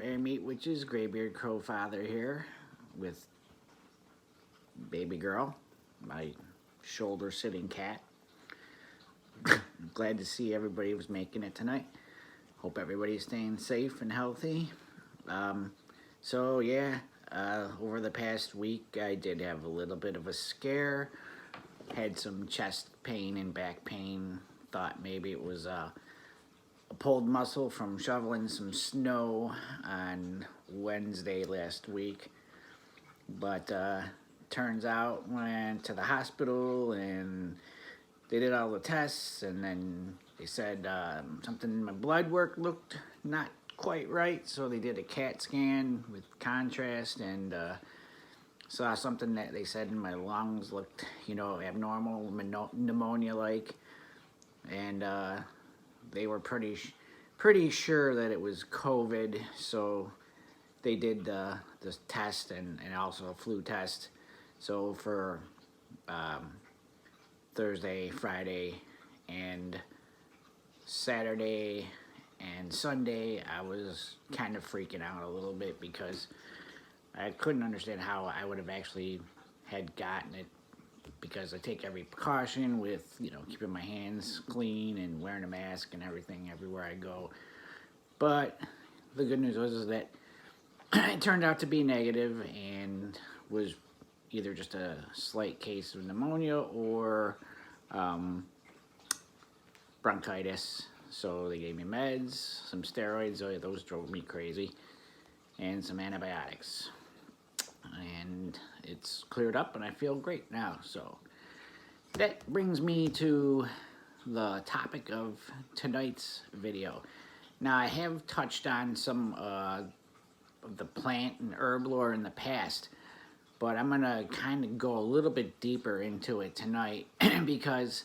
Merry Meat Witches, Graybeard Crow Father here with baby girl, my shoulder sitting cat. Glad to see everybody was making it tonight. Hope everybody's staying safe and healthy. Over the past week I did have a little bit of a scare. Had some chest pain and back pain. Thought maybe it was a pulled muscle from shoveling some snow on Wednesday last week, but turns out went to the hospital and they did all the tests, and then they said something in my blood work looked not quite right, so they did a CAT scan with contrast and saw something that they said in my lungs looked, abnormal, pneumonia-like, and they were pretty sure that it was COVID, so they did this test and also a flu test. So for Thursday, Friday, and Saturday and Sunday, I was kind of freaking out a little bit because I couldn't understand how I would have actually had gotten it, because I take every precaution with, keeping my hands clean and wearing a mask and everything everywhere I go. But the good news was that it turned out to be negative and was either just a slight case of pneumonia or bronchitis. So they gave me meds, some steroids, those drove me crazy, and some antibiotics. And it's cleared up and I feel great now. So that brings me to the topic of tonight's video. Now, I have touched on some of the plant and herb lore in the past, but I'm gonna kind of go a little bit deeper into it tonight because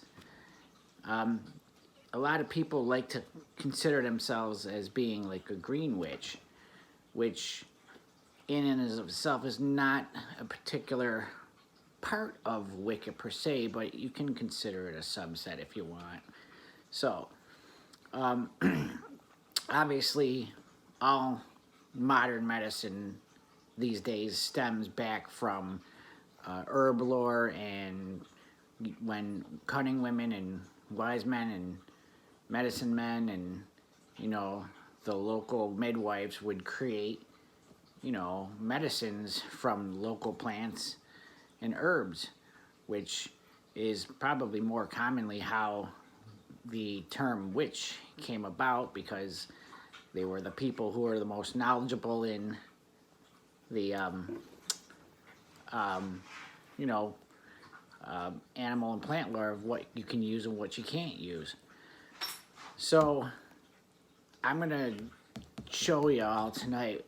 a lot of people like to consider themselves as being like a green witch, which in and of itself is not a particular part of Wicca per se, but you can consider it a subset if you want. So, obviously, all modern medicine these days stems back from herb lore, and when cunning women and wise men and medicine men and, the local midwives would create, medicines from local plants and herbs, which is probably more commonly how the term witch came about, because they were the people who were the most knowledgeable in the animal and plant lore of what you can use and what you can't use. So I'm gonna show y'all tonight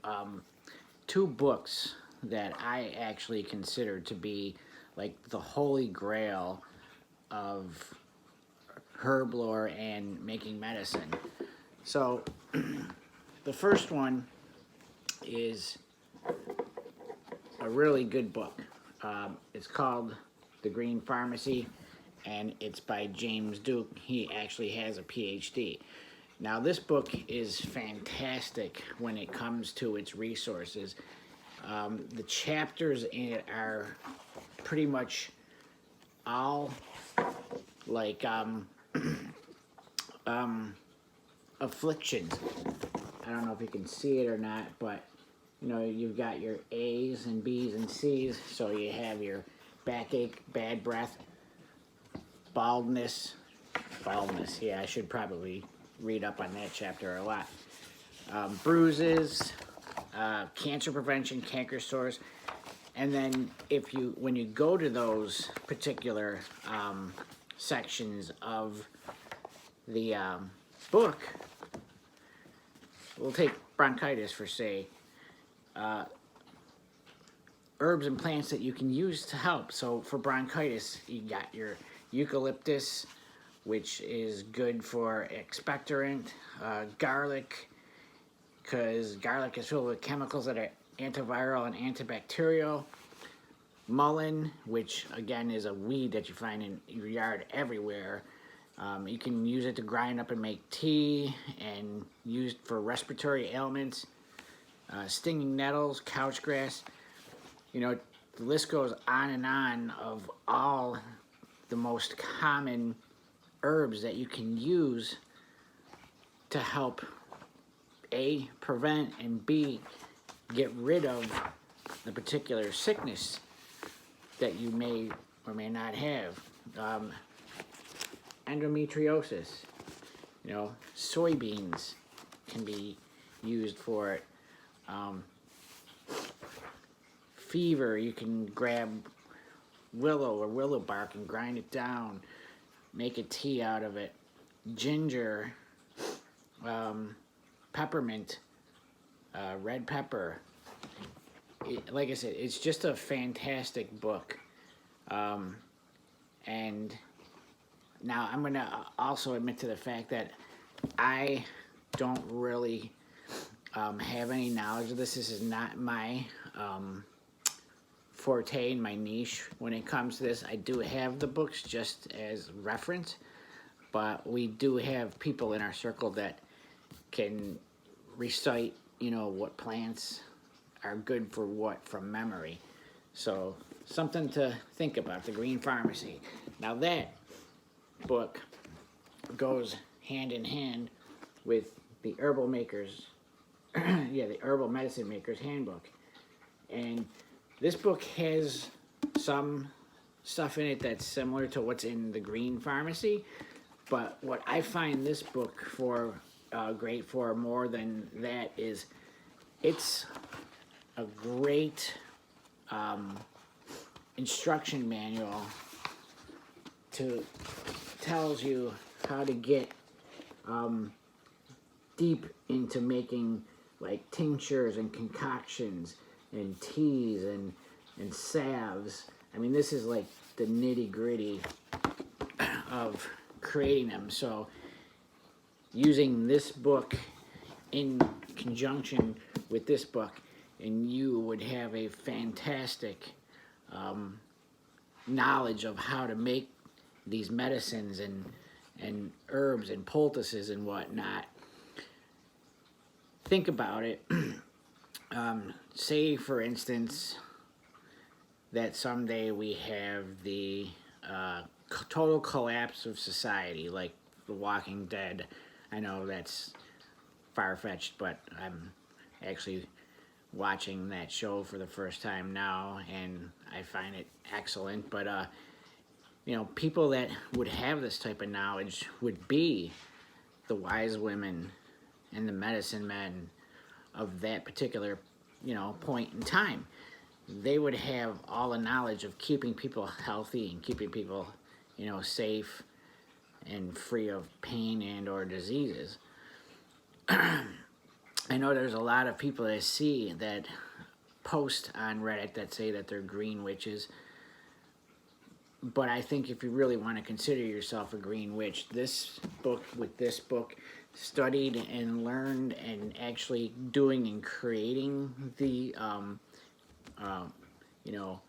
two books that I actually consider to be like the holy grail of herb lore and making medicine. So the first one is a really good book. It's called The Green Pharmacy, and it's by James Duke. He actually has a PhD. Now, this book is fantastic when it comes to its resources. The chapters in it are pretty much all like afflictions. I don't know if you can see it or not, but you've got your A's and B's and C's. So you have your backache, bad breath, baldness. Yeah, I should probably read up on that chapter a lot. Bruises, cancer prevention, canker sores, and then when you go to those particular sections of the book, we'll take bronchitis for say. Herbs and plants that you can use to help. So for bronchitis, you got your eucalyptus, which is good for expectorant, garlic, because garlic is filled with chemicals that are antiviral and antibacterial. Mullein, which again is a weed that you find in your yard everywhere. You can use it to grind up and make tea and used for respiratory ailments. stinging nettles, couch grass. You know, the list goes on and on of all the most common herbs that you can use to help A, prevent, and B, get rid of the particular sickness that you may or may not have. Endometriosis, you know, soybeans can be used for it. Fever, you can grab willow or willow bark and grind it down, make a tea out of it. Ginger, peppermint, red pepper. Like I said, it's just a fantastic book. And now I'm going to also admit to the fact that I don't really have any knowledge of this. This is not my forte and my niche when it comes to this. I do have the books just as reference, but we do have people in our circle that can recite, you know, what plants are good for what from memory. So something to think about, the Green Pharmacy. Now that book goes hand in hand with the Herbal Makers, the Herbal Medicine Makers Handbook. And this book has some stuff in it that's similar to what's in the Green Pharmacy, but what I find this book for great for more than that is it's a great instruction manual to tells you how to get deep into making like tinctures and concoctions and teas and salves. I mean, this is like the nitty-gritty of creating them. So using this book in conjunction with this book, and you would have a fantastic knowledge of how to make these medicines and herbs and poultices and whatnot. Think about it. Say, for instance, that someday we have the total collapse of society, like The Walking Dead. I know that's far-fetched, but I'm actually watching that show for the first time now, and I find it excellent. But, you know, people that would have this type of knowledge would be the wise women and the medicine men of that particular, you know, point in time. They would have all the knowledge of keeping people healthy and keeping people, you know, safe and free of pain and or diseases. I know there's a lot of people that I see that post on Reddit that say that they're green witches. But I think if you really want to consider yourself a green witch, this book, studied and learned and actually doing and creating the, you know,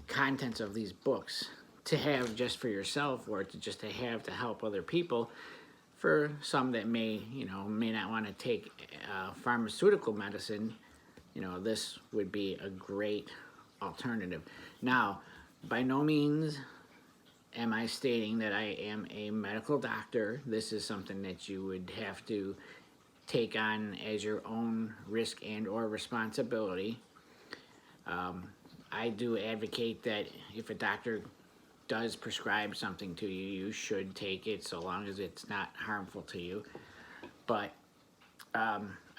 contents of these books to have just for yourself or to just to have to help other people. For some that may, you know, may not want to take pharmaceutical medicine, you know, this would be a great alternative. Now, by no means am I stating that I am a medical doctor. This is something that you would have to take on as your own risk and or responsibility. I do advocate that if a doctor does prescribe something to you, you should take it so long as it's not harmful to you. But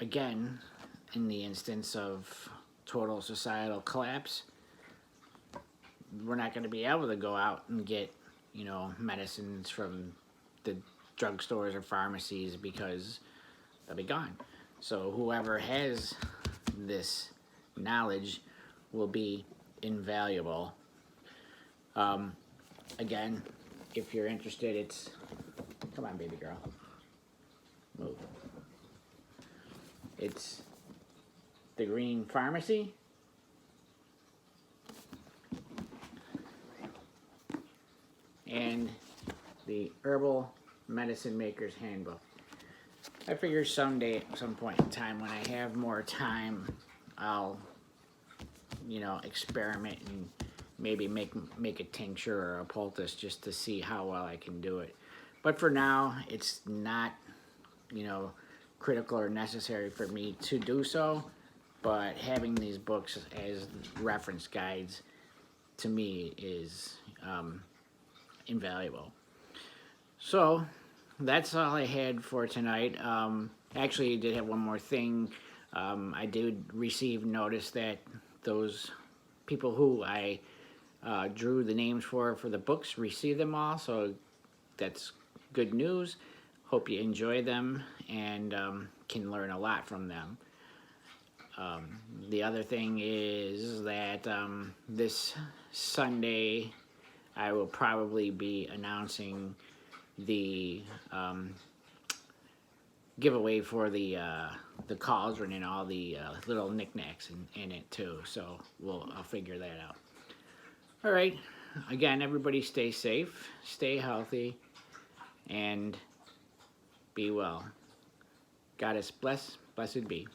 again, in the instance of total societal collapse, we're not going to be able to go out and get, you know, medicines from the drugstores or pharmacies because they'll be gone. So whoever has this knowledge will be invaluable. Again, if you're interested, it's, come on, baby girl, move. It's the Green Pharmacy. And the Herbal Medicine Maker's Handbook. I figure someday, at some point in time, when I have more time I'll, you know, experiment and maybe make a tincture or a poultice just to see how well I can do it. But for now, it's not, you know, critical or necessary for me to do so. But having these books as reference guides to me is invaluable. So that's all I had for tonight. Actually, I did have one more thing. I did receive notice that those people who I drew the names for the books received them all, so that's good news. Hope you enjoy them and can learn a lot from them. The other thing is that this Sunday I will probably be announcing the giveaway for the cauldron and all the little knickknacks in it too. So I'll figure that out. All right. Again, everybody stay safe, stay healthy, and be well. Goddess bless, blessed be.